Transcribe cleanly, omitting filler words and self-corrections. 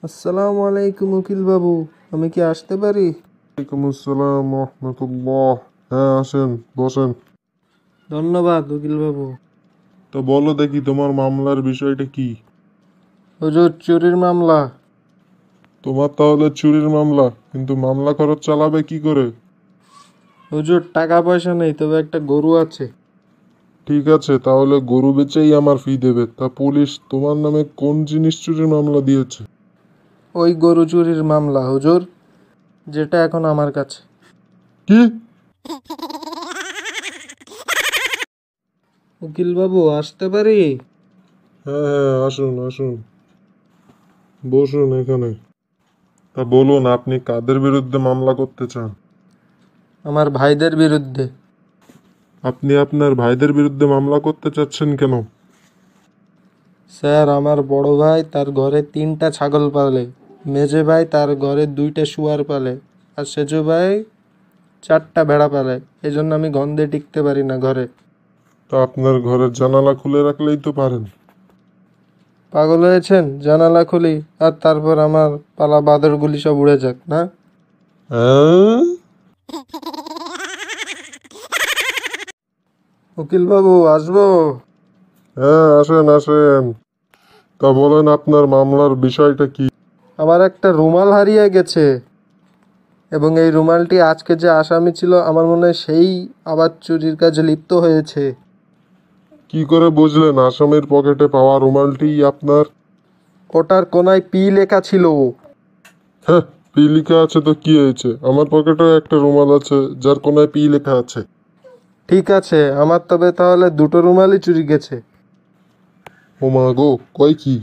আসসালামু আলাইকুম উকিল বাবু, আমি কি আসতে পারি? ওয়ালাইকুম আসসালাম রহমতুল্লাহ। হ্যাঁ, আসেন, বসেন। ধন্যবাদ উকিল বাবু। তো বলো দেখি তোমার মামলার বিষয়টা কি? হুজুর, চুরির মামলা। তোমার তাহলে চুরির মামলা, কিন্তু মামলা খরচ চালাবে কি করে? হুজুর, টাকা পয়সা নেই, তবে একটা গরু আছে। ঠিক আছে, তাহলে গরু বেচেই আমার ফি দেবে। তা পুলিশ তোমার নামে কোন জিনিস চুরির মামলা দিয়েছে? ওই গরু চুরির মামলা হুজুর, যেটা এখন আমার কাছে। কি? উকিল বাবু, আসতে পারি? হ্যাঁ হ্যাঁ, আসুন আসুন, বসুন এখানে। তা বলুন, আপনি কাদের বিরুদ্ধে মামলা করতে চান? আমার ভাইদের বিরুদ্ধে। আপনি আপনার ভাইদের বিরুদ্ধে মামলা করতে চাচ্ছেন কেন? স্যার, আমার বড় ভাই তার ঘরে 3টা ছাগল পালে, মেজে ভাই তার ঘরে 2টা শুয়ার পালে, আর সেজো ভাই 4টা ভেড়া পালে। এই জন্য আমি গন্ধে টিকতে পারি না ঘরে। তা আপনার ঘরের জানালা খুলে রাখলেই তো পারেন। পাগল হয়েছেন? জানালা খুলি আর তারপর আমার পালা বাঁদরগুলি সব উড়ে যাক না? হ্যাঁ? উকিল বাবু, আসবো? হ্যাঁ, আসেন আসেন। তা বলেন, আপনার মামলার বিষয়টা কি? আমার একটা রুমাল হারিয়ে গেছে, এবং এই রুমালটি আজকে যে আসামি ছিল আমার মনে হয় সেই আবার চুরির কাজে লিপ্ত হয়েছে। কি করে বুঝলেন আসামির পকেটে পাওয়া রুমালটি আপনার? ওটার কোনায় পি লেখা ছিল। হ্যাঁ, পি লেখা আছে তো কি হয়েছে? আমার পকেটেও একটা রুমাল আছে যার কোনায় পি লেখা আছে। ঠিক আছে, আমার তবে তাহলে 2টো রুমালই চুরি গেছে। ও মা গো, কয় কি?